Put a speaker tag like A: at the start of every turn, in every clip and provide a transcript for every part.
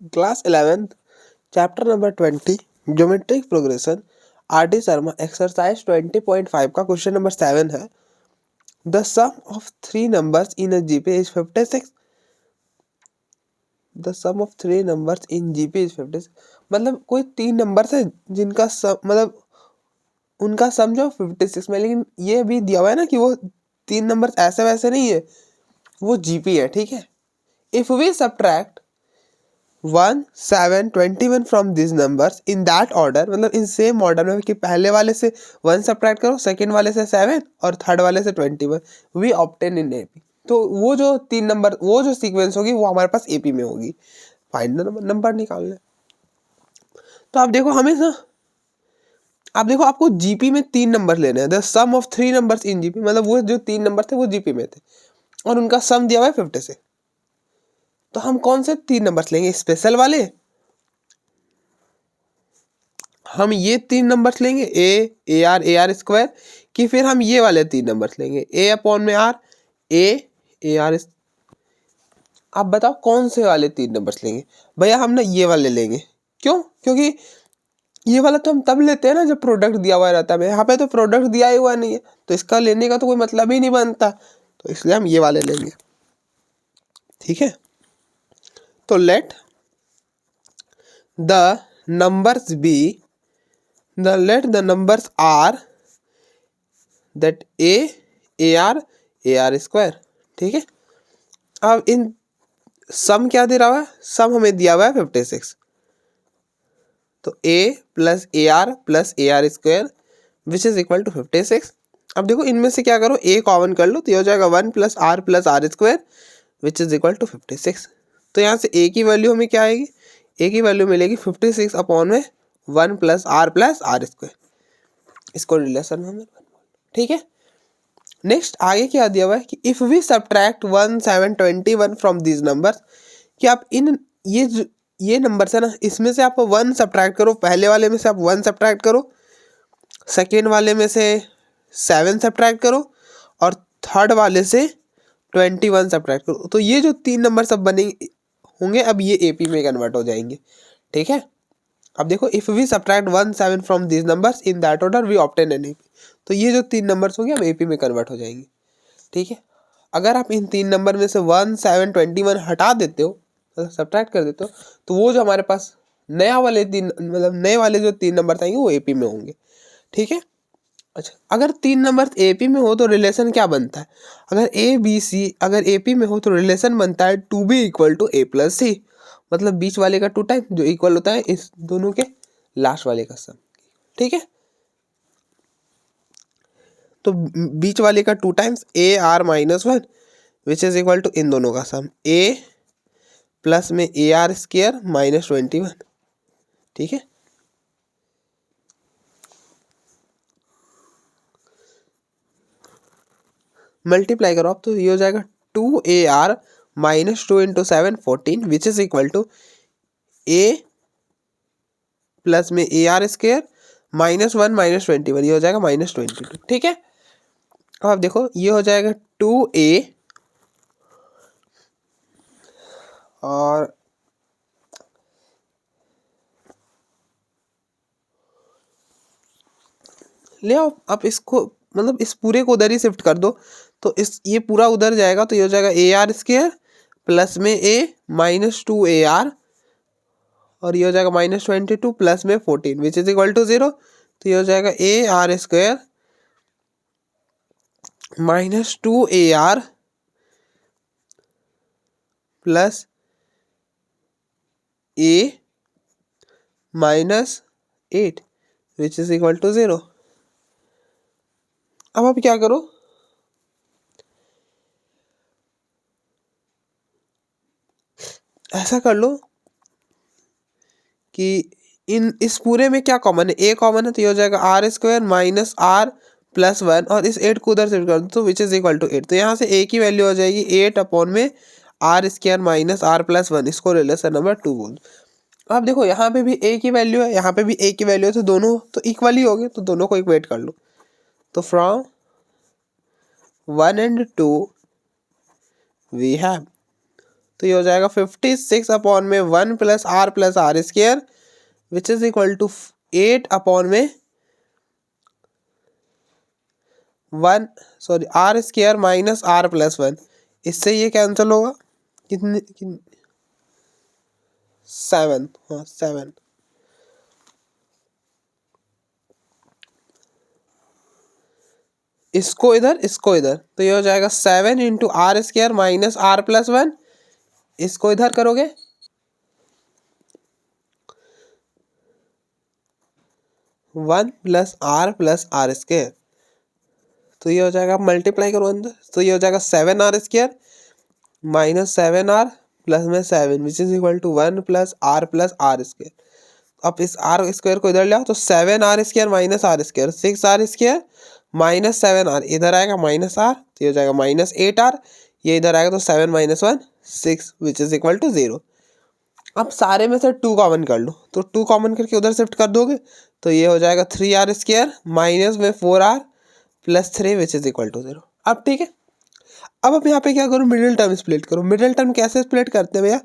A: Class 11th chapter number 20 geometric progression R D Sharma exercise 20.5 का question number 7 है। The sum of three numbers in a GP is 56। The sum of three numbers in GP is 56। मतलब कोई तीन numbers है जिनका सम मतलब उनका सम जो 56 में, लेकिन ये भी दिया हुआ है ना कि वो तीन नंबर्स ऐसे वैसे नहीं है, वो जीपी है। ठीक है, if we subtract 1, 7, 21 from this numbers in that order, मतलब इन सेम ऑर्डर में कि पहले वाले से 1 सब्ट्रैक्ट करो, सेकंड वाले से 7 और थर्ड वाले से 21, वी ऑब्टेन इन एपी। तो वो जो तीन नंबर, वो जो सीक्वेंस होगी वो हमारे पास एपी में होगी। फाइनल नंबर निकालना है। तो आप देखो हमें ना, आप देखो आपको जीपी में तीन नंबर लेने हैं। The sum of three numbers in GP, मतलब वो जो तीन नंबर थे वो जीपी में थे और उनका सम दिया हुआ है 50 से। तो हम कौन से तीन नंबर्स लेंगे? स्पेशल वाले। हम ये तीन नंबर्स लेंगे ए आर स्क्वायर, कि फिर हम ये वाले तीन नंबर्स लेंगे ए अपॉन में आर ए आर। आप बताओ कौन से वाले तीन नंबर्स लेंगे? भैया हम ना ये वाले लेंगे। क्यों? क्योंकि ये वाला तो हम तब लेते हैं ना जब प्रोडक्ट दिया हुआ रहता है। यहाँ पे तो प्रोडक्ट दिया ही हुआ नहीं है, तो इसका लेने का तो कोई मतलब ही नहीं बनता, तो इसलिए हम ये वाले लेंगे। ठीक है, तो let the numbers be let the numbers are that a are square. ठीक है, अब इन सम क्या दे रहा है? सम हमें दिया हुआ है 56, तो a plus a are square which is equal to 56। अब देखो इनमें से क्या करो, a कॉमन कर लो तो ये हो जाएगा 1 plus are square which is equal to 56। तो यहाँ से a की वैल्यू हमें क्या आएगी? a की वैल्यू मिलेगी 56 अपॉन में 1 प्लस आर स्क्वायर। इसको रिलेशन में। ठीक है, नेक्स्ट आगे क्या दिया हुआ है कि if we subtract 1, 7, 21 from these numbers, कि आप इन ये नंबर है ना, इसमें से आप 1 सब्ट्रैक्ट करो, पहले वाले में से आप 1 सब्ट्रैक्ट करो, सेकेंड वाले में से 7 सब्ट्रैक्ट करो और थर्ड वाले से 21 सब्ट्रैक्ट करो। तो ये जो तीन नंबर सब बने होंगे, अब ये एपी में कन्वर्ट हो जाएंगे। ठीक है, अब देखो if we subtract 1, 7 from this numbers in that order we obtain an AP. तो ये जो तीन नंबर्स होंगे अब एपी में कन्वर्ट हो जाएंगे। ठीक है, अगर आप इन तीन नंबर में से 1, 7, 21 हटा देते हो, मतलब सब्ट्रैक्ट कर देते हो, तो वो जो हमारे पास नया वाले तीन, मतलब नए वाले जो तीन नंबर आएंगे वो एपी में होंगे। ठीक है, अच्छा अगर तीन नंबर एपी में हो तो रिलेशन क्या बनता है? अगर ए बी सी अगर एपी में हो तो रिलेशन बनता है 2b equal to A plus C, मतलब बीच वाले का 2 टाइम जो इक्वल होता है इस दोनों के लास्ट वाले का सम। ठीक है, तो बीच वाले का 2 times A R -1 which is equal to इन दोनों का सम ए प्लस में ए आर स्क्र -21। ठीक है, मल्टीप्लाई करो आप तो ये हो जाएगा 2ar -2 into 7 14 which is equal to A plus में ए आर स्क्र -1 -21, ये हो जाएगा -22। ठीक है, अब आप देखो ये हो जाएगा 2a और ले आओ आप इसको, मतलब इस पूरे को उधर ही शिफ्ट कर दो, तो इस ये पूरा उधर जाएगा, तो ये हो जाएगा ए आर स्क्र प्लस में ए -2 ए आर और ये हो जाएगा -22 प्लस में 14 विच इज इक्वल टू 0। तो ये हो जाएगा a are square -2 a r plus a -8 which is equal to 0। अब आप क्या करो, ऐसा कर लो कि इस पूरे में क्या कॉमन है? ए कॉमन है, तो ये हो जाएगा r square minus are plus 1 और इस 8 को उधर शिफ्ट कर दो तो विच इज इक्वल टू 8। तो यहाँ से ए की वैल्यू हो जाएगी 8 अपॉन में r square minus are plus 1। इसको रिलेशन नंबर 2 बोल। अब देखो यहाँ पे भी ए की वैल्यू है, यहाँ पे भी ए की वैल्यू है, तो दोनों तो इक्वल ही हो गए, तो दोनों को इक्वेट कर लो। तो फ्रॉम 1 and 2 we have तो ये हो जाएगा 56 अपॉन में 1 plus are square which is equal to 8 upon में 1 sorry r square minus are plus 1। इससे ये कैंसिल होगा कितने 7, हाँ 7। इसको इधर तो ये हो जाएगा 7 into r square minus are plus 1। इसको इधर करोगे 1 प्लस आर स्क्वायर, तो ये हो जाएगा मल्टीप्लाई करो अंदर, तो ये हो जाएगा 7 r square minus 7 r plus में 7 which is equal to 1 plus are square. अब इस आर स्क्वायर को इधर ले आओ तो 7 r square minus are square 6 r square minus 7 r, इधर आएगा माइनस आर तो ये हो जाएगा माइनस 8 आर, ये इधर आएगा तो 7 minus 1 6 which is equal to 0। अब सारे में से 2 कॉमन कर लो, तो 2 कॉमन करके उधर शिफ्ट कर दोगे तो ये हो जाएगा 3 आर स्क्वायर माइनस में 4 r plus 3 which is equal to 0। अब ठीक है, अब यहाँ पे क्या करो, मिडिल टर्म स्प्लिट करो। मिडिल टर्म कैसे स्प्लिट करते हैं भैया,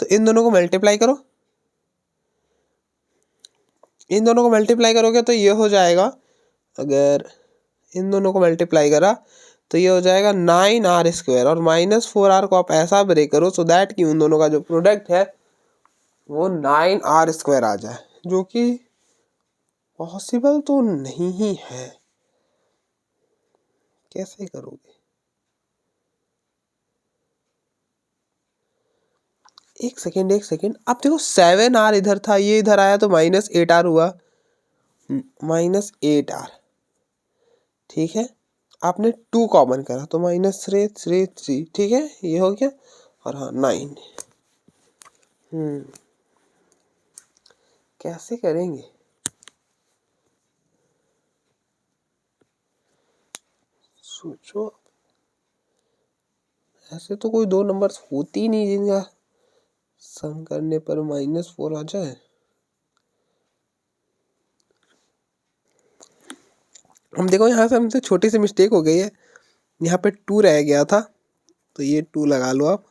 A: तो इन दोनों को मल्टीप्लाई करो, इन दोनों को मल्टीप्लाई करोगे तो ये हो जाएगा, अगर इन दोनों को मल्टीप्लाई करा तो ये हो जाएगा 9 आर स्क्वायर और माइनस 4 आर को आप ऐसा ब्रेक करो सो दैट कि उन दोनों का जो प्रोडक्ट है वो 9 आर स्क्वायर आ जाए, जो कि पॉसिबल तो नहीं ही है। कैसे करोगे, एक सेकेंड आप देखो 7 आर इधर था, ये इधर आया तो माइनस 8 आर हुआ, माइनस 8 आर, ठीक है। आपने 2 कॉमन करा तो माइनस 3, ठीक है, ये हो गया। और हाँ 9, कैसे करेंगे, सोचो। ऐसे तो कोई 2 नंबर्स होती ही नहीं जिनका सम करने पर -4 आ जाए। हम देखो यहाँ से हमसे छोटी सी मिस्टेक हो गई है, यहाँ पे 2 रह गया था तो ये 2 लगा लो आप,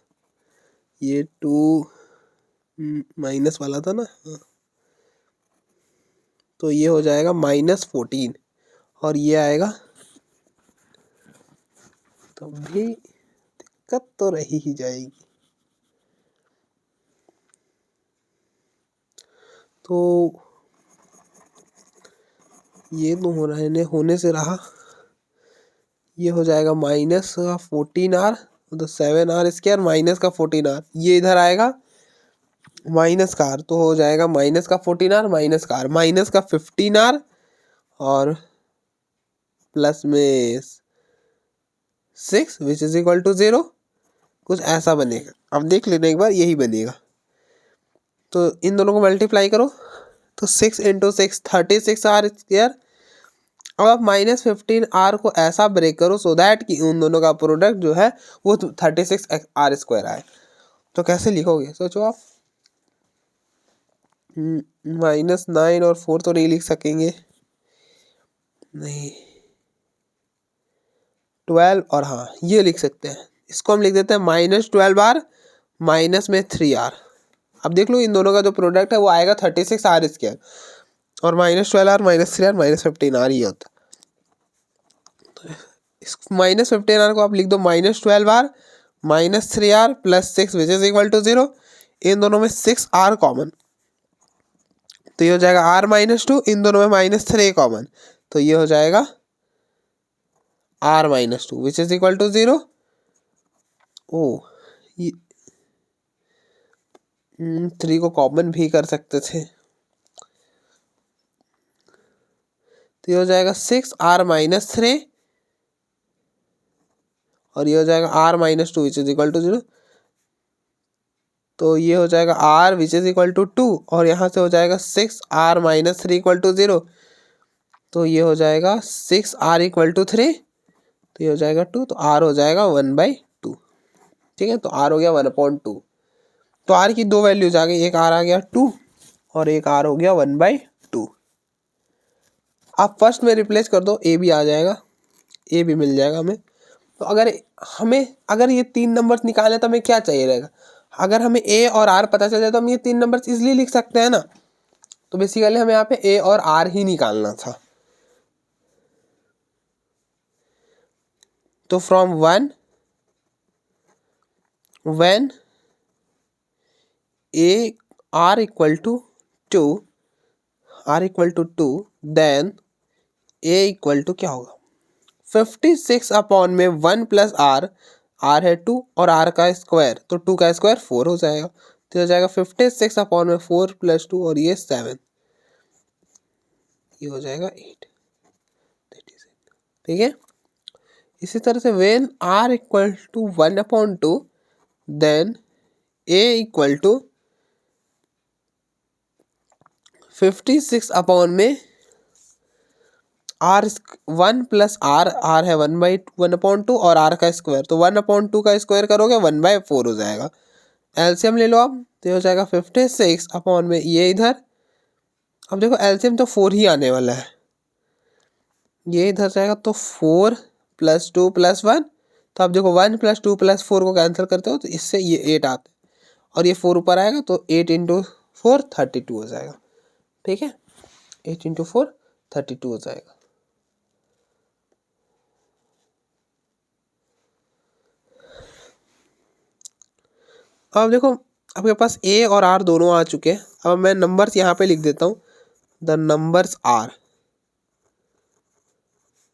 A: ये 2 माइनस वाला था ना, तो ये हो जाएगा -14 और ये आएगा, तो भी दिक्कत तो रही ही जाएगी। तो ये तो हो रहा है, होने से रहा, ये हो जाएगा माइनस का 14 आर तो 7 आर स्क्वायर माइनस का 14 आर, ये इधर आएगा माइनस का आर तो हो जाएगा माइनस का 14 आर माइनस का आर, माइनस का 15 आर और प्लस में 6 विच इज इक्वल टू 0, कुछ ऐसा बनेगा। अब देख लेना एक बार, यही बनेगा। तो इन दोनों को मल्टीप्लाई करो तो 6 इंटू 6 36 आर स्क्वायर। अब आप -15 आर को ऐसा ब्रेक करो सो दैट कि उन दोनों का प्रोडक्ट जो है वो 36 आर स्क्वायर आए। तो कैसे लिखोगे सोचो आप, -9 और 4 तो नहीं लिख सकेंगे, नहीं 12 और हाँ ये लिख सकते हैं, इसको हम लिख देते हैं -12 आर माइनस में 3 आर। अब देख लो इन दोनों का जो प्रोडक्ट है वो आएगा 36 आर स्क्वायर और -12 आर -3 आर -15 आर ये होता है। तो इस -15 आर को आप लिख दो -12 r -3 r plus 6 which is equal to 0। इन दोनों में 6 आर कॉमन तो ये हो जाएगा r-2, इन दोनों में -3 कॉमन तो ये हो जाएगा r-2 which is equal to 0। ओ ये 3 को कॉमन भी कर सकते थे तो ये हो जाएगा 6r-3 और ये हो जाएगा r-2 which is equal to 0। तो ये हो जाएगा r which is equal to 2 और यहाँ से हो जाएगा 6r-3 इक्वल टू 0। तो ये हो जाएगा 6r इक्वल टू 3 तो ये हो जाएगा 2 तो r हो जाएगा 1/2, ठीक है। तो r हो गया 1/2। तो r की 2 वैल्यूज आ गई, एक r आ गया 2 और एक r हो गया 1/2। आप फर्स्ट में रिप्लेस कर दो, a भी आ जाएगा, a भी मिल जाएगा हमें। तो अगर ये 3 नंबर्स निकाले तो हमें क्या चाहिए रहेगा, अगर हमें ए और आर पता चल जाए तो हम ये तीन नंबर इजिली लिख सकते हैं ना। तो बेसिकली हमें यहाँ पे ए और आर ही निकालना था। तो from 1 when a r equal to 2 then a equal to क्या होगा 56 अपॉन में 1 प्लस आर, आर है 2 और आर का स्क्वायर, तो 2 का स्क्वायर 4 हो जाएगा। तो हो जाएगा 56 अपॉन में 4 प्लस 2 और ये 7, ये हो जाएगा 8। ठीक है। इसी तरह से when r equal to 1/2 then a equal to 56 upon में आर 1 प्लस आर, आर है 1/2 और आर का स्क्वायर, तो 1/2 का स्क्वायर करोगे 1/4 हो जाएगा। एलसीएम ले लो आप, तो हो जाएगा 56 अपॉन में ये इधर, अब देखो एलसीएम तो 4 ही आने वाला है, ये इधर जाएगा तो 4 + 2 + 1, तो आप देखो 1 + 2 + 4 को कैंसिल करते हो तो इससे ये 8 आते हैं और ये 4 ऊपर आएगा तो 8 × 4 32 हो जाएगा। ठीक है, 8 × 4 32 हो जाएगा। अब देखो आपके पास ए और आर दोनों आ चुके हैं। अब मैं नंबर्स यहाँ पे लिख देता हूँ, the numbers are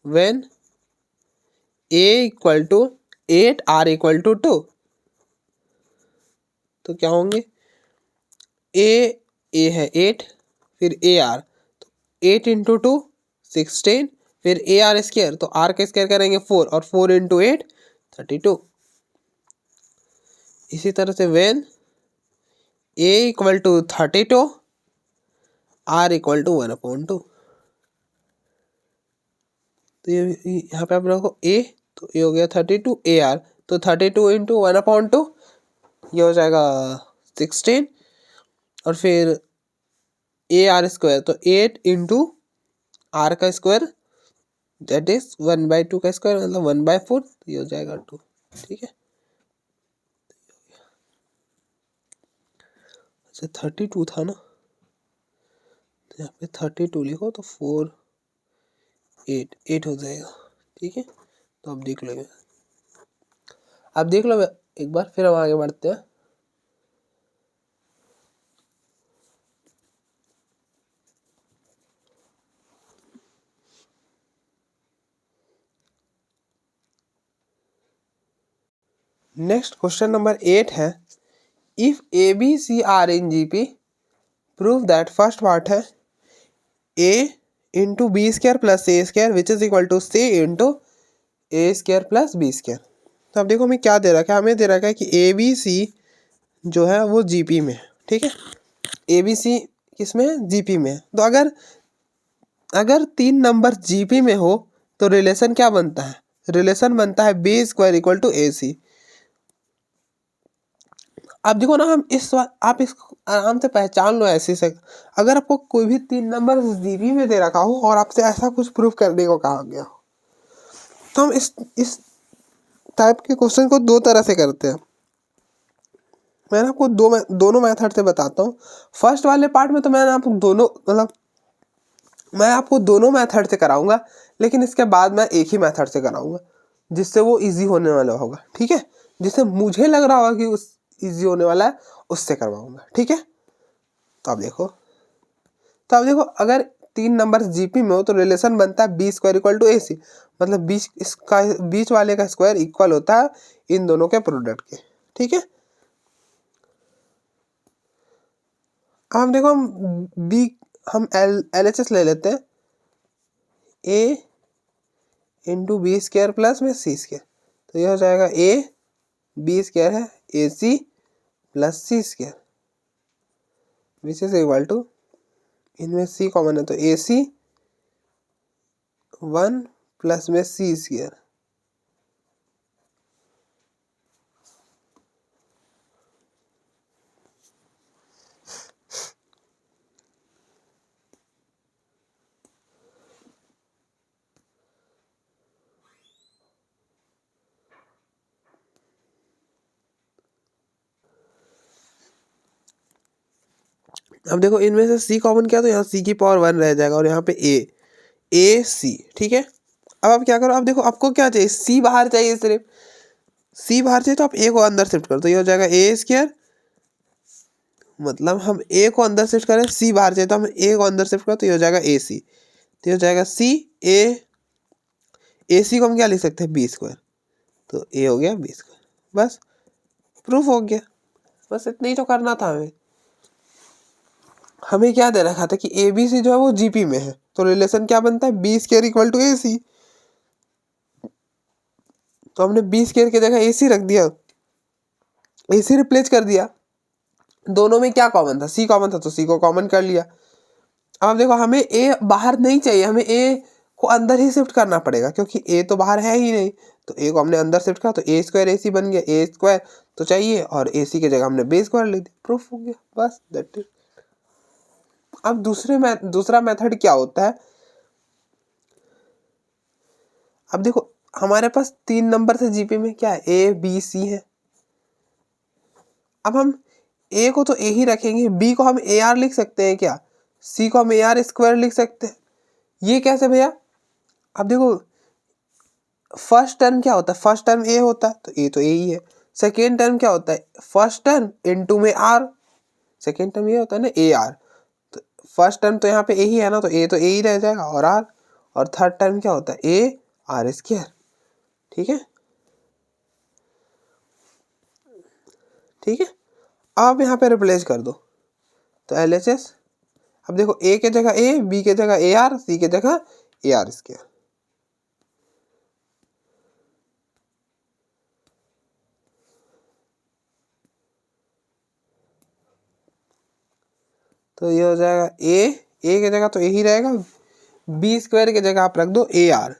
A: when a equal to 8 r equal to 2, तो क्या होंगे ए है 8 फिर ए आर, तो 8 × 2 16 फिर ए आर स्क्वायर, तो आर का स्क्वायर करेंगे 4 और 4 × 8 32। इसी तरह से when a equal to 32 r equal to 1/2, तो ये यहाँ पे आप रखो ए, तो ये हो गया 32 ए आर, तो 32 × 1/2 ये हो जाएगा 16 और फिर ए आर स्क्वायर, तो 8 × आर का स्क्वायर दैट इज 1/2 का स्क्वायर मतलब 1/4, तो ये हो जाएगा 2। ठीक है, अच्छा 32 था ना, तो यहाँ पे 32 लिखो तो 4 8 हो जाएगा। ठीक है, तो अब देख लो, आप देख लो एक बार, फिर हम आगे बढ़ते हैं। नेक्स्ट क्वेश्चन नंबर 8 है, if a B C are in GP prove that, first part है a × b² + a² which is equal to c × a² + b²। तो अब देखो हमें क्या दे रखा है, हमें दे रखा है कि ए बी सी जो है वो जीपी में है। ठीक है, ए बी सी किस में है, जीपी में है। तो अगर तीन नंबर जीपी में हो तो रिलेशन क्या बनता है, रिलेशन बनता है b² = ac। अब देखो ना, हम आप इसको आराम से पहचान लो ऐसे से, अगर आपको कोई भी तीन नंबर जीबी में दे रखा हो और आपसे ऐसा कुछ प्रूफ करने को कहा गया हो, तो हम इस टाइप के क्वेश्चन को दो तरह से करते हैं। मैं आपको दोनों मेथड से बताता हूँ। फर्स्ट वाले पार्ट में तो मैं आपको दोनों मतलब मैं आपको दोनों मेथड से कराऊंगा, लेकिन इसके बाद मैं एक ही मेथड से कराऊंगा जिससे वो इजी होने वाला होगा। ठीक है, जिससे मुझे लग रहा होगा कि उस इजी होने वाला है उससे करवाऊंगा। ठीक है, तो अब देखो अगर तीन नंबर जीपी में हो तो रिलेशन बनता है b² = ac, मतलब बीच वाले का स्क्वायर इक्वल होता है इन दोनों के प्रोडक्ट के। ठीक है, अब हम देखो हम LHS ले लेते हैं, a × b² + में c², तो ये हो जाएगा a b² है ac + c² which is equal to, इनमें c कॉमन है तो ac 1 + में c²। अब देखो इनमें से सी कॉमन किया तो यहाँ सी की पावर 1 रह जाएगा और यहाँ पे ए सी, ठीक है। अब आप क्या करो, अब देखो आपको क्या चाहिए, सी बाहर चाहिए, सिर्फ सी बाहर चाहिए तो आप ए को अंदर शिफ्ट करो, तो ये हो जाएगा ए स्क्वायर, मतलब हम ए को अंदर शिफ्ट करें, सी बाहर चाहिए तो हम ए को अंदर शिफ्ट करें, तो ये हो जाएगा ए सी, तो ये हो जाएगा सी ए सी को हम क्या लिख सकते हैं, बी स्क्वायर, तो ए हो गया बी स्क्वायर, बस प्रूफ हो गया। बस इतना ही तो करना था हमें। हमें क्या दे रखा था कि ए बी सी जो है वो जीपी में है, तो रिलेशन क्या बनता है, B square equal to A C, तो हमने बी स्क्वायर की जगह ए सी रख दिया, ए सी रिप्लेस कर दिया। दोनों में क्या कॉमन था, सी कॉमन था तो सी को कॉमन कर लिया। अब देखो हमें ए बाहर नहीं चाहिए, हमें ए को अंदर ही शिफ्ट करना पड़ेगा, क्योंकि ए तो बाहर है ही नहीं, तो ए को हमने अंदर शिफ्ट करा तो ए स्क्वायर ए सी बन गया, ए स्क्वायर तो चाहिए और ए सी की जगह हमने बी स्क्वायर लिख दी, प्रूफ हो गया, बस दैट इट। अब दूसरा मेथड क्या होता है, अब देखो हमारे पास 3 नंबर से जीपी में क्या है, ए बी सी है। अब हम ए को तो ए ही रखेंगे, बी को हम ए आर लिख सकते हैं क्या, सी को हम ए आर स्क्वायर लिख सकते हैं, ये कैसे भैया। अब देखो फर्स्ट टर्म क्या होता है, फर्स्ट टर्म ए होता है तो ए ही है, सेकेंड टर्म क्या होता है, फर्स्ट टर्म इनटू में आर, सेकेंड टर्म ये होता है ना ए आर, तो फर्स्ट टर्म तो यहाँ पे ए ही है ना, तो ए ही रह जाएगा और आर, और थर्ड टर्म क्या होता है ए आर स्क्वायर, ठीक है, ठीक है। अब यहाँ पे रिप्लेस कर दो तो एल एच एस, अब देखो ए के जगह ए, बी के जगह ए आर, सी के जगह ए आर स्क्वायर, तो ये हो जाएगा ए के जगह तो ए ही रहेगा, बी स्क्वायर की जगह आप रख दो ए आर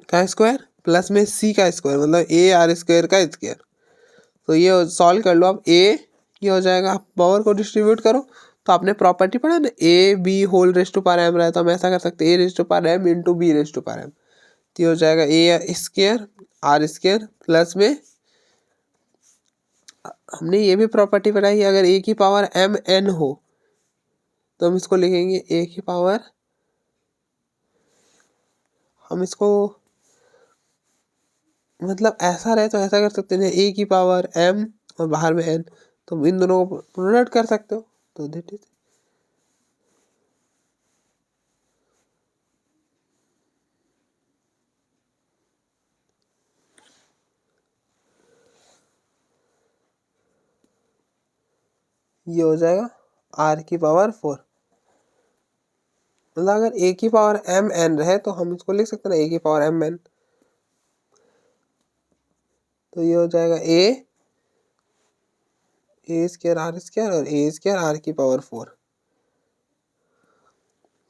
A: का स्क्वायर प्लस में सी का स्क्वायर, मतलब ए आर स्क्वायर का स्क्वायर, तो ये सॉल्व कर लो। अब ये हो जाएगा, आप पावर को डिस्ट्रीब्यूट करो, तो आपने प्रॉपर्टी पढ़ा ना, A B whole raise to power M रहा है, तो हम ऐसा कर सकते हैं A raise to power M into B raise to power M, तो ये हो जाएगा A square R square plus में, हमने ये भी प्रॉपर्टी पढ़ाई, अगर ए की पावर एम एन हो तो हम इसको लिखेंगे ए की पावर, हम इसको मतलब ऐसा रहे तो ऐसा कर सकते हैं, ए की पावर एम और बाहर में एन, तो इन दोनों को प्रोडक्ट कर सकते हो, तो दैट इज ये हो जाएगा आर की पावर 4, मतलब अगर ए की पावर एम एन रहे तो हम इसको लिख सकते हैं ना ए की पावर एम एन, तो ये हो जाएगा ए स्क्वायर आर स्क्वायर और ए स्क्वायर आर की पावर 4,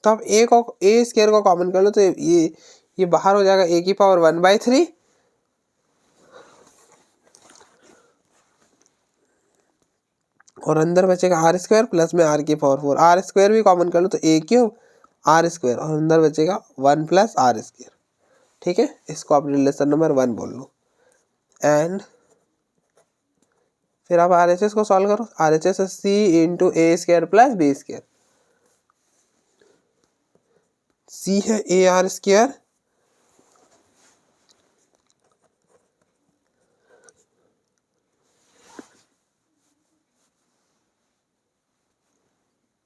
A: तो आप ए स्क्वायर को कॉमन कर लो तो ये बाहर हो जाएगा ए की पावर 1/3 और अंदर बचेगा आर स्क्वायर प्लस में आर की पावर 4, आर स्क्वायर भी कॉमन कर लो तो ए क्यूब आर स्क्वायर और अंदर बचेगा 1 प्लस आर स्क्वायर, ठीक है, इसको आप रिलेशन नंबर 1 बोल लो। एंड फिर आप आर एच एस को सॉल्व करो, R H S C into A square plus B square, C है A are square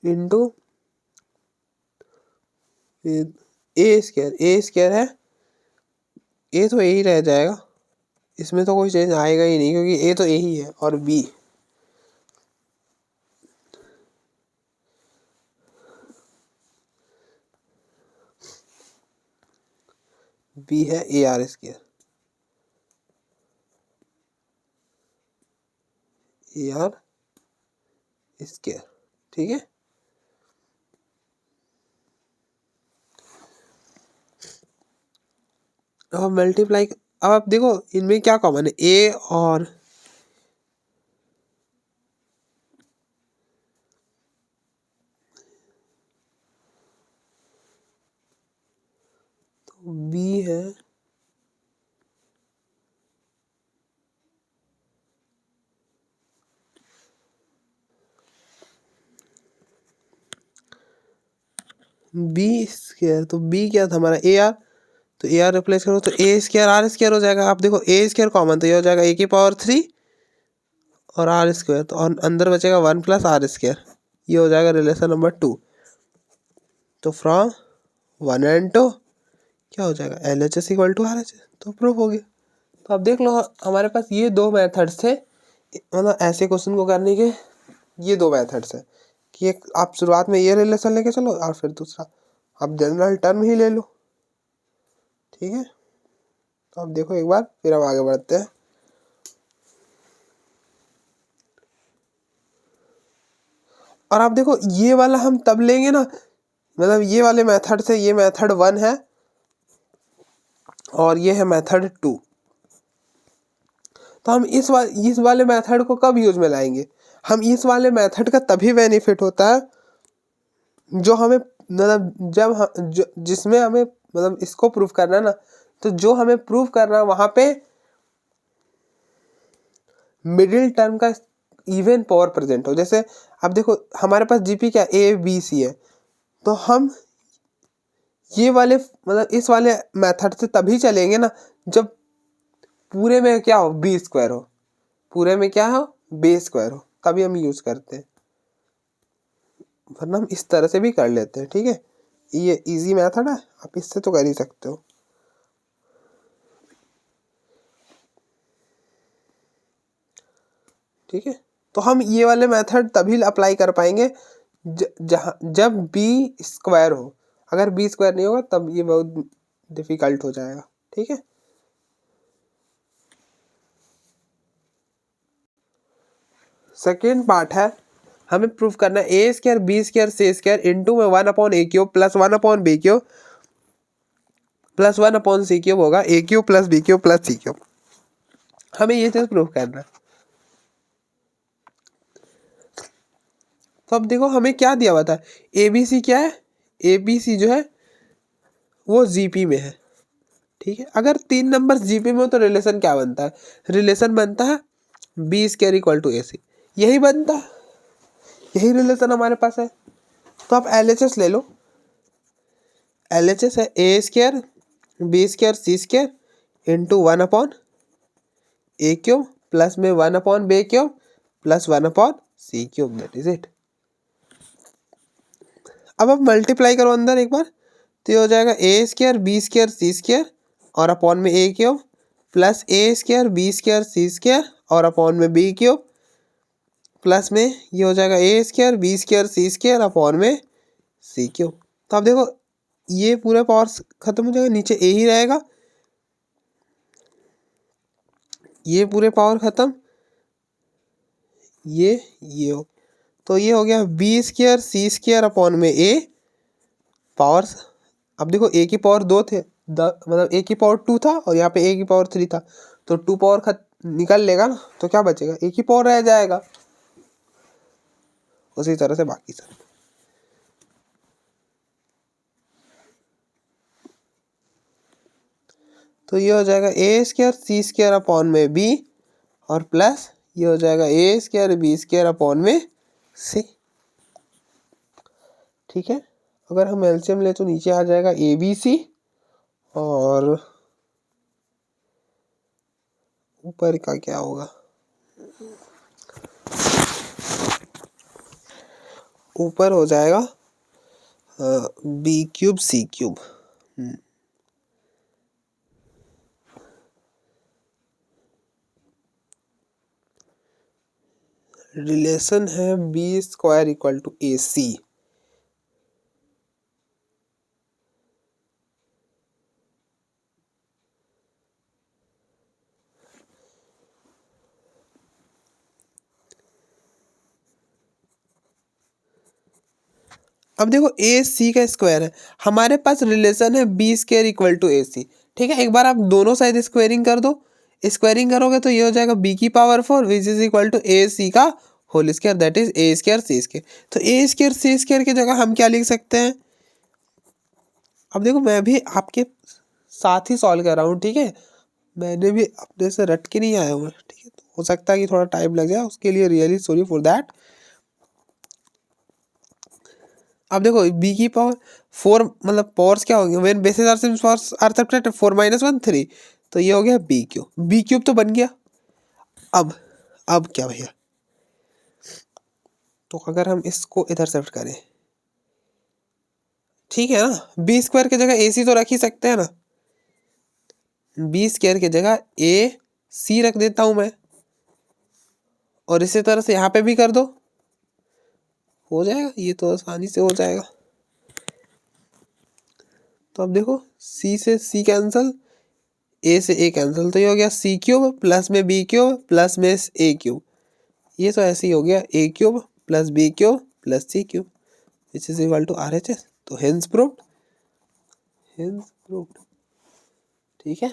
A: into A square है, ए तो ए ही रह जाएगा, इसमें तो कोई चेंज आएगा ही नहीं क्योंकि ए तो ए ही है, और बी है A are square, A R square, ठीक है। अब मल्टीप्लाई, अब आप देखो इनमें क्या कॉमन है, ए और तो बी है, बी स्क्वायर, तो बी क्या था हमारा ए आर, तो ए आर रिप्लेस करो तो ए स्क्वायर आर स्क्वायर हो जाएगा। आप देखो ए स्क्वायर कॉमन, तो ये हो जाएगा A⁻³ और आर स्क्वायर, तो अंदर बचेगा 1 + आर स्क्वायर। ये हो जाएगा रिलेशन नंबर 2। तो फ्रॉम 1 and 2 क्या हो जाएगा LHS = RHS, तो प्रूफ हो गया। तो अब देख लो हमारे पास ये दो मेथड्स थे, मतलब ऐसे क्वेश्चन को करने के ये दो मेथड्स है कि एक आप शुरुआत में ये रिलेशन लेके चलो और फिर दूसरा आप जनरल टर्म ही ले लो, ठीक है। तो अब देखो एक बार, फिर हम आगे बढ़ते हैं। और आप देखो ये वाला हम तब लेंगे ना, मतलब ये वाले मेथड से, ये मेथड 1 है और ये है मेथड 2। तो हम इस वाले मेथड को कब यूज में लाएंगे, हम इस वाले मेथड का तभी बेनिफिट होता है जो हमें, मतलब जिसमें हमें मतलब इसको प्रूफ करना है ना, तो जो हमें प्रूफ करना है वहां पे मिडिल टर्म का इवन पावर प्रेजेंट हो। जैसे अब देखो हमारे पास जीपी क्या ABC है, तो हम ये वाले मतलब इस वाले मेथड से तभी चलेंगे ना जब पूरे में क्या हो B² हो, पूरे में क्या हो B² हो, तभी हम यूज करते हैं, वरना हम इस तरह से भी कर लेते हैं, ठीक है। ये इजी मेथड है, आप इससे तो कर ही सकते हो, ठीक है। तो हम ये वाले मेथड तभी अप्लाई कर पाएंगे जब B² हो। अगर B² नहीं होगा तब ये बहुत डिफिकल्ट हो जाएगा, ठीक है। सेकेंड पार्ट है, हमें प्रूफ करना है A² B² C² इंटू में 1/A³ plus 1/B³ plus 1/C³ होगा A³ plus B³ plus C³। हमें ये चीज प्रूफ करना है। तो अब देखो हमें क्या दिया हुआ था, ABC क्या है, ABC जो है वो जीपी में है, ठीक है। अगर 3 नंबर जीपी में हो तो रिलेशन क्या बनता है, रिलेशन बनता है B² = AC, यही बनता है, यही रिलेशन हमारे पास है। तो आप LHS ले लो, LHS है A² B² C² into 1/A³ plus में 1/B³ plus 1/C³ that is it. अब आप मल्टीप्लाई करो अंदर एक बार, तो ये हो जाएगा A² B² C² और अपॉन में A³ plus A² B² C² और अपॉन में B³ प्लस में ये हो जाएगा A² B² C² अपॉन में C³। तो आप देखो ये पूरा पावर खत्म हो जाएगा, नीचे A ही रहेगा, ये पूरे पावर खत्म, ये हो, तो ये हो गया B² C² अपॉन में A पावर। अब देखो A की पावर 2 थे, मतलब A की पावर 2 था और यहाँ पे A की पावर 3 था, तो 2 पावर निकल लेगा ना, तो क्या बचेगा A की पावर रह जाएगा। उसी तरह से बाकी सब, तो ये हो जाएगा A² C² अपॉन में B और प्लस ये हो जाएगा A² B² अपॉन में C, ठीक है। अगर हम एलसीएम ले तो नीचे आ जाएगा ABC और ऊपर का क्या होगा, ऊपर हो जाएगा B³ C³। रिलेशन है B² = AC। अब देखो AC का स्क्वायर है, हमारे पास रिलेशन है B² = AC, ठीक है। एक बार आप दोनों साइड स्क्वायरिंग कर दो, स्क्वायरिंग करोगे तो ये हो जाएगा B⁴ which is equal to AC का whole square that is A² C²। तो A² C² की जगह हम क्या लिख सकते हैं, अब देखो मैं भी आपके साथ ही सॉल्व कर रहा हूँ, ठीक है, मैंने भी अपने से रट के नहीं आया हूँ, ठीक है। तो हो सकता है कि थोड़ा टाइम लग जाए, उसके लिए रियली सॉरी फॉर दैट। अब देखो बी की पावर 4 मतलब पावर्स क्या होंगे, when basis are same powers are subtracted 4 - 1 3, तो ये हो गया बी क्यूब तो बन गया। अब क्या भैया, तो अगर हम इसको इधर शिफ्ट करें, ठीक है ना, बी स्क्वायर की जगह ए सी तो रख ही सकते हैं ना, बी स्क्वायर की जगह ए सी रख देता हूं मैं, और इसी तरह से यहाँ पे भी कर दो, हो जाएगा, ये तो आसानी से हो जाएगा। तो अब देखो सी से सी कैंसिल, ए से ए कैंसिल, तो ये हो गया सी क्यूब प्लस में बी क्यूब प्लस में ए क्यूब, ये तो ऐसे ही हो गया A cube plus B cube plus C cube which is equal to R H S. तो हेंस प्रूव्ड, ठीक है।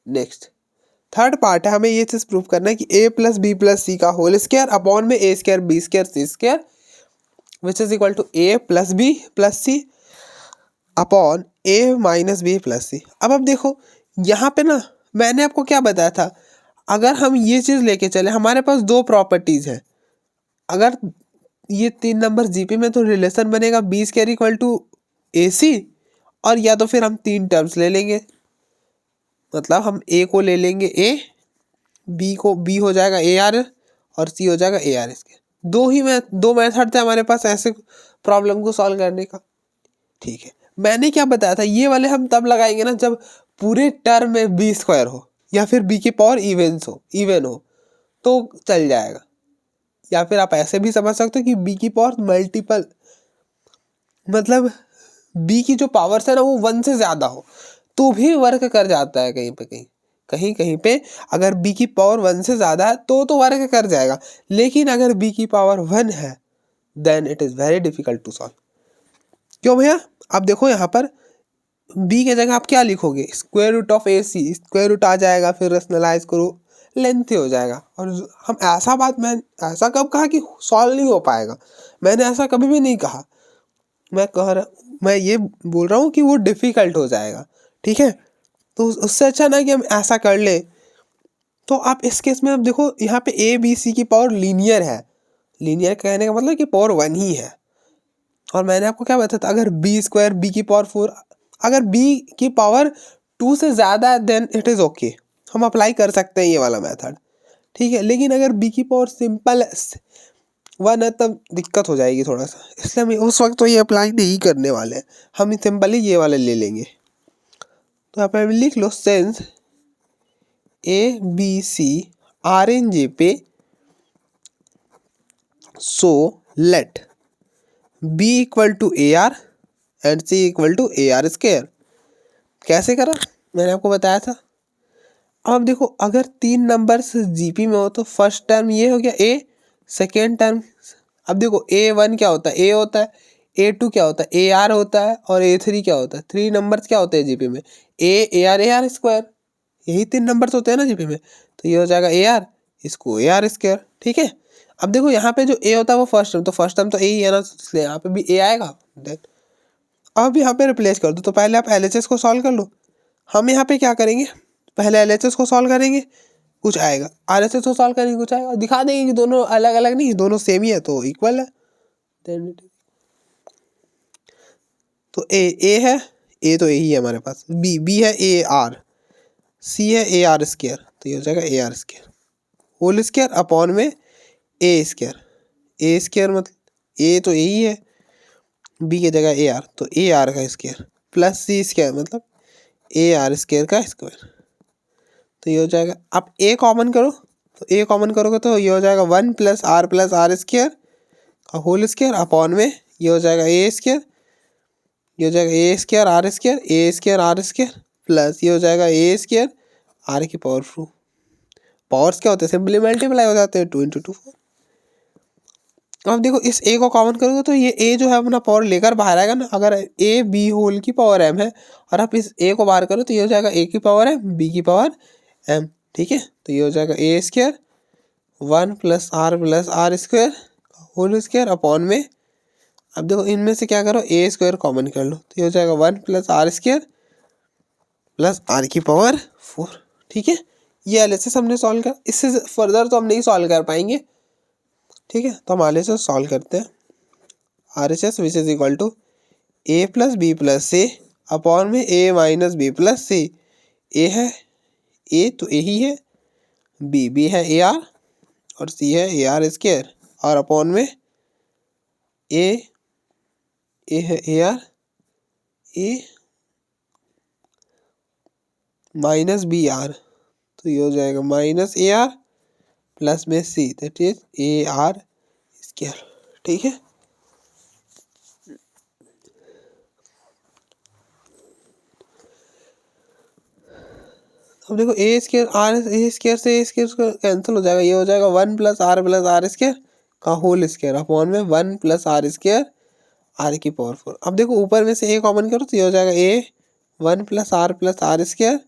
A: नेक्स्ट थर्ड पार्ट है, हमें ये चीज प्रूव करना है कि A plus B plus C का होल स्क्वायर अपॉन में ए square B square C square which is equal to A plus B plus C upon A minus B plus C. अब देखो यहाँ पे ना मैंने आपको क्या बताया था, अगर हम ये चीज़ लेके चले, हमारे पास दो प्रॉपर्टीज है, अगर ये 3 नंबर जीपी में तो रिलेशन बनेगा B square equal to A सी, और या तो फिर हम 3 टर्म्स ले लेंगे, मतलब हम ए को ले लेंगे ए, बी को बी हो जाएगा ए आर और सी हो जाएगा ए आर। इसके दो मेथड थे हमारे पास ऐसे प्रॉब्लम को सॉल्व करने का, ठीक है। मैंने क्या बताया था, ये वाले हम तब लगाएंगे ना जब पूरे टर्म में बी स्क्वायर हो या फिर बी की पावर इवन हो तो चल जाएगा, या फिर आप ऐसे भी समझ सकते हो कि बी की पावर मल्टीपल, मतलब बी की जो पावर्स है ना वो 1 से ज़्यादा हो तो भी वर्क कर जाता है, कहीं पे अगर बी की पावर 1 से ज़्यादा है तो वर्क कर जाएगा, लेकिन अगर बी की पावर 1 है then it is very difficult to solve. क्यों भैया, आप देखो यहाँ पर b के जगह आप क्या लिखोगे, square root of A C, square root आ जाएगा, फिर रैशनलाइज करो, लेंथी हो जाएगा। और हम मैं ऐसा कब कहा कि सॉल्व नहीं हो पाएगा, मैंने ऐसा कभी भी नहीं कहा, मैं ये बोल रहा हूँ कि वो डिफ़िकल्ट हो जाएगा, ठीक है। तो उससे अच्छा ना कि हम ऐसा कर ले। तो आप इस केस में अब देखो यहाँ पे ए बी सी की पावर लीनियर है, लीनियर कहने का मतलब कि पावर 1 ही है, और मैंने आपको क्या बताया था, अगर बी स्क्वायर बी की पावर 4, अगर बी की पावर 2 से ज़्यादा है देन इट इज़ ओके, हम अप्लाई कर सकते हैं ये वाला मेथड, ठीक है। लेकिन अगर बी की पावर सिंपल 1 है तब दिक्कत हो जाएगी थोड़ा सा, इसलिए हम उस वक्त तो ये अप्लाई नहीं करने वाले हैं, हम सिंपली ये वाले ले लेंगे। तो यहाँ पे लिख लो since A B C are in G P, so let B equal to A R and C equal to A are square. कैसे करा मैंने आपको बताया था। अब देखो अगर 3 नंबर्स जीपी में हो तो फर्स्ट टर्म ये हो गया ए, सेकेंड टर्म, अब देखो A1 क्या होता है, ए होता है, A2 क्या होता है, ए आर होता है, और A3 क्या होता है, 3 नंबर्स क्या होते हैं जीपी में, ए आर स्क्वायर, यही 3 नंबर्स होते हैं ना जीपी में, तो ये हो जाएगा ए आर, इसको ए आर स्क्वायर, ठीक है। अब देखो यहाँ पे जो ए होता है वो फर्स्ट टर्म, तो फर्स्ट टर्म तो ए ही है ना, इसलिए यहाँ पे भी ए आएगा। देन अब यहाँ पे रिप्लेस कर दो, तो पहले आप LHS को सॉल्व कर लो। हम यहाँ पे क्या करेंगे, पहले LHS को सॉल्व करेंगे, कुछ आएगा, RHS को सॉल्व करेंगे, कुछ आएगा, दिखा देंगे कि दोनों अलग अलग नहीं, दोनों सेम ही है तो इक्वल है। तो ए है, ए तो ए ही है हमारे पास, बी है ए आर, सी है ए आर स्क्वायर, तो ये हो जाएगा a are square whole square upon में ए स्क्वायर मतलब ए तो ए ही है, बी की जगह ए आर तो ए आर का स्क्वायर प्लस सी स्क्वायर मतलब ए आर स्क्वायर का स्क्वायर, तो ये हो जाएगा। आप ए कॉमन करो, तो ए कॉमन करोगे तो ये हो जाएगा 1 प्लस आर स्क्वायर का होल स्क्वायर अपॉन में ये हो जाएगा ए स्क्वायर, ये हो जाएगा A square R square plus ये हो जाएगा ए स्क्वायर आर की पावर 2, पावर्स क्या होते हैं सिंपली मल्टीप्लाई हो जाते हैं, 2 × 2 4। अब देखो इस ए को कॉमन करोगे तो ये ए जो है अपना पावर लेकर बाहर आएगा ना, अगर ए बी होल की पावर m है और आप इस ए को बाहर करो तो ये हो जाएगा ए की पावर m बी की पावर m, ठीक है। तो ये हो जाएगा A square 1 plus are square whole square upon में, अब देखो इनमें से क्या करो ए स्क्वायर कॉमन कर लो, तो ये हो जाएगा 1 plus are square plus are की पावर 4, ठीक है। ये LHS हमने सॉल्व कर, इससे फर्दर तो हम नहीं सॉल्व कर पाएंगे, ठीक है। तो हम LHS सॉल्व करते हैं। RHS which is equal to A plus B plus C upon में A minus B plus c. A है ए तो ए ही है, बी है AR और सी है AR स्क्वायर और अपॉन में ए है AR ए माइनस BR, तो ये हो जाएगा माइनस AR प्लस में सी दैट इज AR स्क्वायर। ठीक है, अब देखो ए स्क्वायर आर ए स्क्वायर से ए स्क्वायर कैंसिल हो जाएगा, ये हो जाएगा 1 प्लस आर स्क्वायर का होल स्क्वायर अपॉन में 1 प्लस आर स्क्वायर आर की पावर 4। अब देखो ऊपर में से ए कॉमन करो तो ये हो जाएगा A 1 plus are square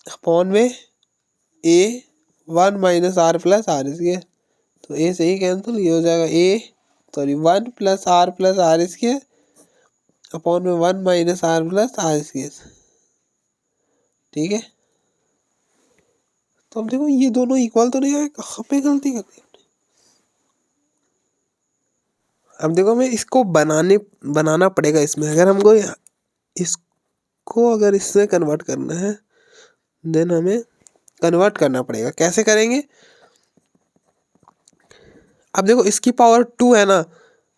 A: upon में A 1 minus are plus are square, तो ए से ही कैंसिल, ये हो जाएगा A sorry 1 plus are square upon में 1 minus are plus are square. ठीक है, तो अब देखो ये दोनों इक्वल तो नहीं है, कहाँ पे गलती कर दी। अब देखो हमें इसको बनाना पड़ेगा इसमें, अगर हमको इसको अगर इसमें कन्वर्ट करना है देन हमें कन्वर्ट करना पड़ेगा। कैसे करेंगे, अब देखो इसकी पावर 2 है ना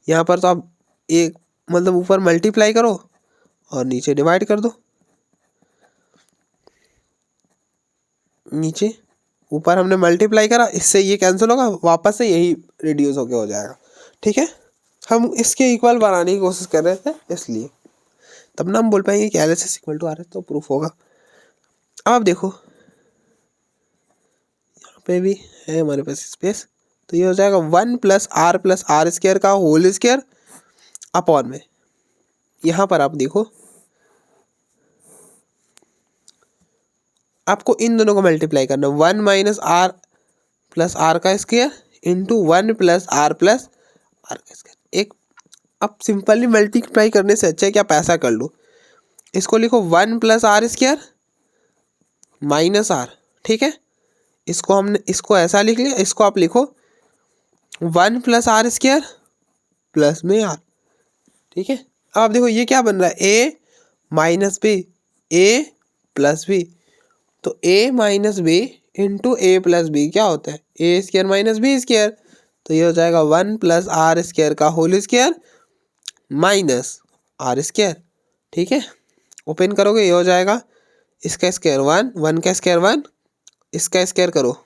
A: यहाँ पर, तो आप एक मतलब ऊपर मल्टीप्लाई करो और नीचे डिवाइड कर दो। नीचे ऊपर हमने मल्टीप्लाई करा, इससे ये कैंसिल होगा, वापस से यही रिड्यूस होके हो जाएगा। ठीक है, हम इसके इक्वल बनाने की कोशिश कर रहे थे इसलिए, तब ना हम बोल पाएंगे कि LHS इक्वल टू RHS, तो प्रूफ होगा। अब देखो यहाँ पे भी है हमारे पास स्पेस, तो ये हो जाएगा 1 प्लस आर स्क्वायर का होल स्क्वायर अपॉन में, यहाँ पर आप देखो आपको इन दोनों को मल्टीप्लाई करना, 1 माइनस आर का स्क्वायर इंटू 1 प्लस आर का स्क्वायर। एक अब सिंपली मल्टीप्लाई करने से अच्छा है कि आप ऐसा कर लो, इसको लिखो 1 plus are square minus r. ठीक है, इसको हमने इसको ऐसा लिख लिया, इसको आप लिखो 1 प्लस आर स्क्वायर प्लस में आर। ठीक है, अब आप देखो ये क्या बन रहा है, a minus b a plus b, तो a minus b into a plus b क्या होता है, ए स्क्वायर माइनस बी स्क्वायर, तो ये हो जाएगा 1 प्लस आर स्क्वायर का whole square minus are square. ठीक है, ओपन करोगे ये हो जाएगा इसका स्क्वायर 1 का स्क्वायर 1, इसका स्क्वायर करो,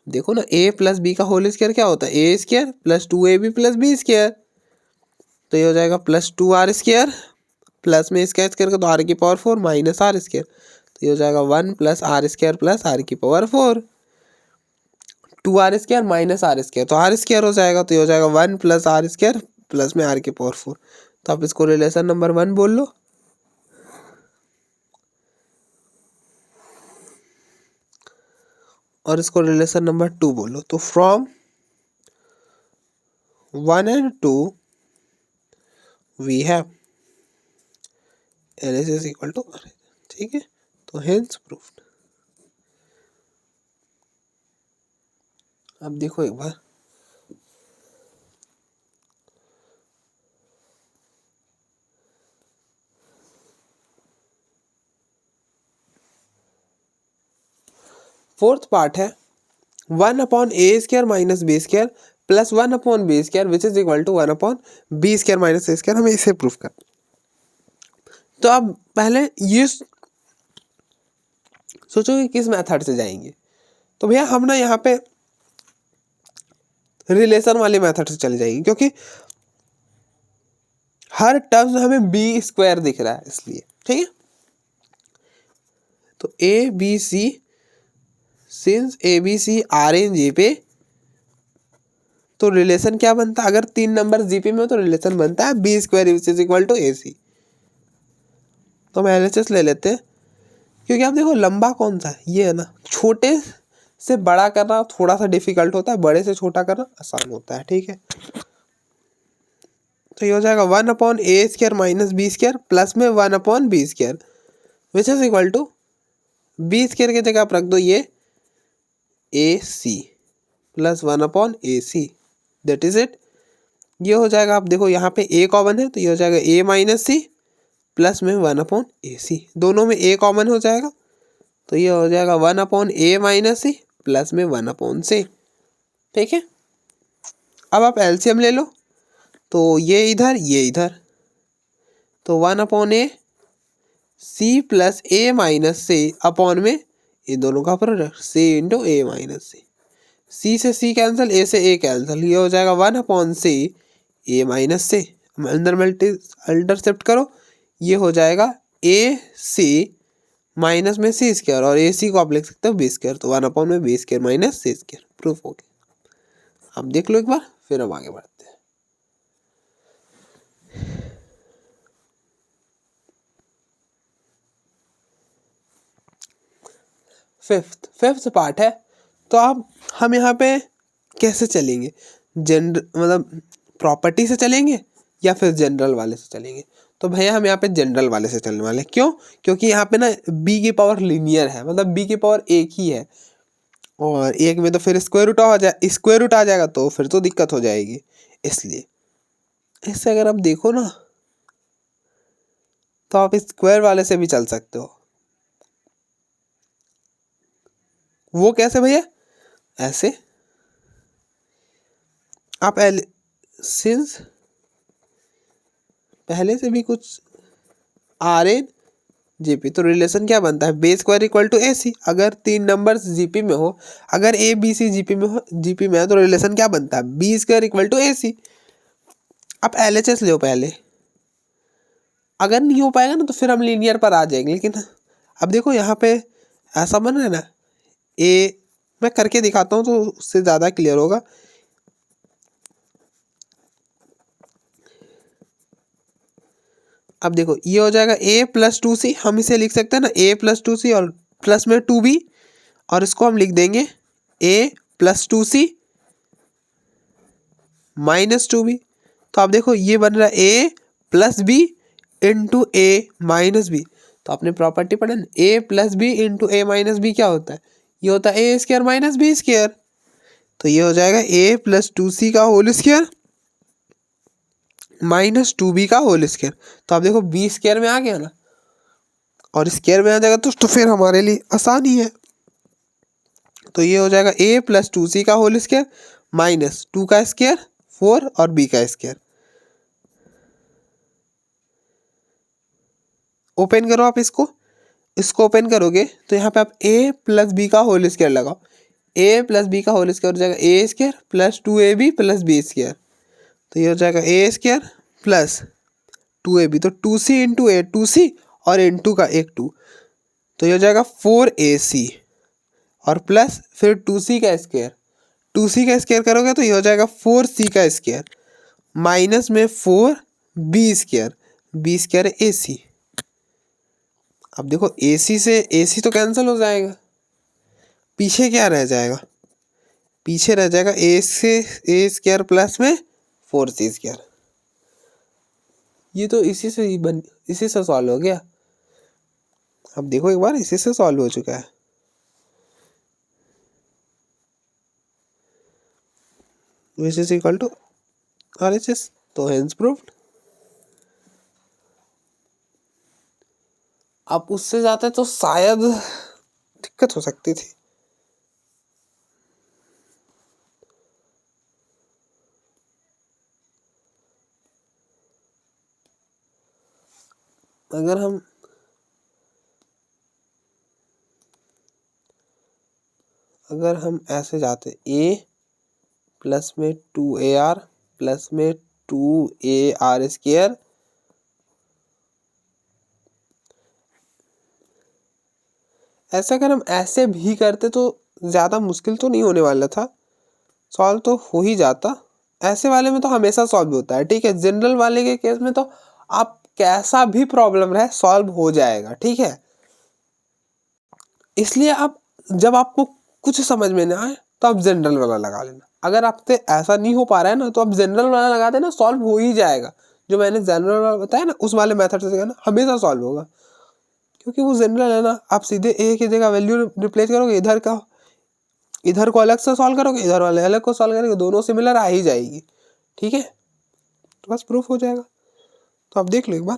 A: देखो ना ए प्लस बी का होल स्क्वायर क्या होता है, ए square plus 2ab plus B square, तो ये हो जाएगा प्लस 2r स्क्वायर प्लस में इसका स्क्वायर कर दो आर की पावर 4 माइनस आर स्क्वायर, तो ये हो जाएगा 1 plus are square plus are की power 4, 2r square minus are square तो आर स्क्वायर हो जाएगा, तो ये हो जाएगा 1 प्लस आर स्क्वायर प्लस में आर की पावर 4। तो आप इसको रिलेशन नंबर 1 बोल लो, और इसको रिलेशन नंबर 2 बोलो। तो from 1 and 2 we have LHS equal to RHS। ठीक है, तो हेंस प्रूफ्ड। अब देखो एक बार, फोर्थ पार्ट है 1 upon A square minus B square plus 1 upon B square which is equal to 1 upon B square minus a square. हमें इसे proof कर, तो अब पहले ये सोचो कि किस मेथड से जाएंगे, तो भैया हम ना यहाँ पे रिलेशन वाले मेथड से चले जाएंगे, क्योंकि हर टर्म हमें बी स्क्वायर दिख रहा है इसलिए। ठीक है, तो A B C since A B C are in G P, तो रिलेशन क्या बनता है, अगर 3 नंबर जीपी में हो तो रिलेशन बनता है B square is equal to A C. तो हम LHS ले लेते हैं, क्योंकि आप देखो लंबा कौन सा है, ये है ना, छोटे से बड़ा करना थोड़ा सा डिफिकल्ट होता है, बड़े से छोटा करना आसान होता है। ठीक है, तो ये हो जाएगा 1 अपॉन ए square minus B square plus में 1 upon B square which is equal to B square की जगह आप रख दो ये A C plus 1 upon A C. That is it. ये हो जाएगा, आप देखो यहाँ पे a कॉमन है तो ये हो जाएगा a माइनस सी प्लस में 1/ac। दोनों में a कॉमन हो जाएगा तो ये हो जाएगा 1/a माइनस सी प्लस में 1/c। ठीक है, अब आप एलसीएम ले लो तो ये इधर तो 1/a c plus a minus c upon में इन दोनों का product c into a minus c. c से c कैंसिल, a से a कैंसिल, ये हो जाएगा 1/c a माइनस से। अंदर इंटरसेप्ट करो, ये हो जाएगा a c माइनस में c स्क्वायर और a c को आप लिख सकते हो b स्क्वायर, तो 1/में b square minus c square proof हो गया। आप देख लो एक बार, फिर हम आगे बढ़ते हैं। फिफ्थ पार्ट है। तो अब हम यहाँ पे कैसे चलेंगे, मतलब प्रॉपर्टी से चलेंगे या फिर जनरल वाले से चलेंगे। तो भैया हम यहाँ पे जनरल वाले से चलने वाले हैं। क्यों? क्योंकि यहाँ पे ना b की पावर लीनियर है, मतलब b की पावर एक ही है और एक में तो फिर स्क्वायर रूट आ जाएगा तो फिर तो दिक्कत हो जाएगी। इसलिए इससे अगर आप देखो ना तो आप स्क्वायर वाले से भी चल सकते हो। वो कैसे भैया? ऐसे आप सिंस पहले से भी कुछ RN GP, तो रिलेशन क्या बनता है, B square equal to AC। अगर 3 नंबर्स GP में हो, अगर ABC GP में है तो रिलेशन क्या बनता है, B square equal to AC। आप LHS लो पहले, अगर नहीं हो पाएगा ना तो फिर हम लीनियर पर आ जाएंगे। लेकिन अब देखो यहाँ पे ऐसा बन रहा है ना, मैं करके दिखाता हूँ तो उससे ज़्यादा क्लियर होगा। अब देखो ये हो जाएगा a प्लस 2c, हम इसे लिख सकते हैं ना a प्लस 2c और प्लस में 2b, और इसको हम लिख देंगे a plus 2c minus 2b। तो आप देखो ये बन रहा है a plus b into a minus b. तो आपने प्रॉपर्टी पढ़ा ना, a plus b into a minus b क्या होता है, ये होता है ए स्क्वायर माइनस बी स्क्वायर। तो ये हो जाएगा a प्लस 2c का होल स्क्वायर माइनस 2b का होल स्क्वायर। तो आप देखो b स्क्वायर में आ गया ना, और स्क्वायर में आ जाएगा तो फिर हमारे लिए आसानी है। तो ये हो जाएगा a प्लस 2c का होल स्क्वायर माइनस 2 का स्क्वायर 4 और b का स्क्वायर। ओपन करो आप इसको ओपन करोगे तो यहाँ पे आप a प्लस बी का होल स्क्वायर लगाओ, a प्लस बी का होल स्क्वायर हो जाएगा a square plus 2ab plus B square. तो ये हो जाएगा a स्क्वायर प्लस 2ab, तो 2c इंटू ए 2c और इंटू का एक 2, तो ये हो जाएगा 4ac और प्लस फिर 2c का स्क्वायर, 2c का स्क्वायर करोगे तो ये हो जाएगा 4c का स्क्वायर माइनस में 4b square, b square ac। अब देखो AC से AC तो कैंसिल हो जाएगा, पीछे क्या रह जाएगा, पीछे रह जाएगा a से a स्क्वायर प्लस में 4c स्क्वायर। ये तो इसी से सॉल्व हो गया। अब देखो एक बार इसी से सॉल्व हो चुका है। Which is equal to RHS, तो हेंस प्रूव्ड। आप उससे जाते तो शायद दिक्कत हो सकती थी। अगर हम ऐसे जाते a प्लस में 2AR प्लस में 2AR स्क्वायर, ऐसा अगर हम ऐसे भी करते तो ज़्यादा मुश्किल तो नहीं होने वाला था, सॉल्व तो हो ही जाता। ऐसे वाले में तो हमेशा सॉल्व होता है, ठीक है। जनरल वाले के केस में तो आप कैसा भी प्रॉब्लम रहे सॉल्व हो जाएगा, ठीक है। इसलिए आप जब आपको कुछ समझ में ना आए तो आप जनरल वाला लगा लेना। अगर आपसे ऐसा नहीं हो पा रहा है ना तो आप जनरल वाला लगा देना, सॉल्व हो ही जाएगा। जो मैंने जनरल वाला बताया ना उस वाले मेथड से ना हमेशा सॉल्व होगा, क्योंकि वो जनरल है ना। आप सीधे ए की जगह वैल्यू रिप्लेस करोगे, इधर का इधर को अलग से सॉल्व करोगे, इधर वाले अलग को सॉल्व करोगे, दोनों सिमिलर आ ही जाएगी। ठीक है, तो बस प्रूफ हो जाएगा। तो आप देख लो एक बार।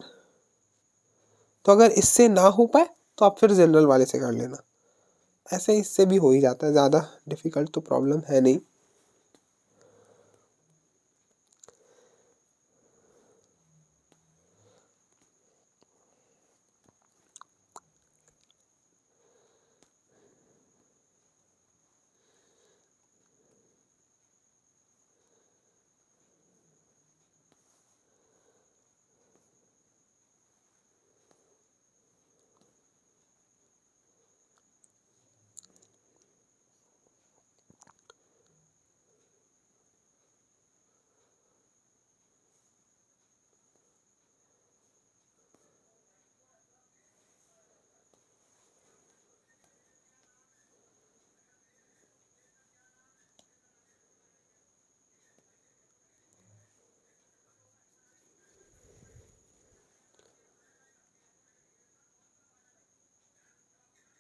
A: तो अगर इससे ना हो पाए तो आप फिर जनरल वाले से कर लेना। ऐसे इससे भी हो ही जाता है, ज़्यादा डिफिकल्ट तो प्रॉब्लम है नहीं।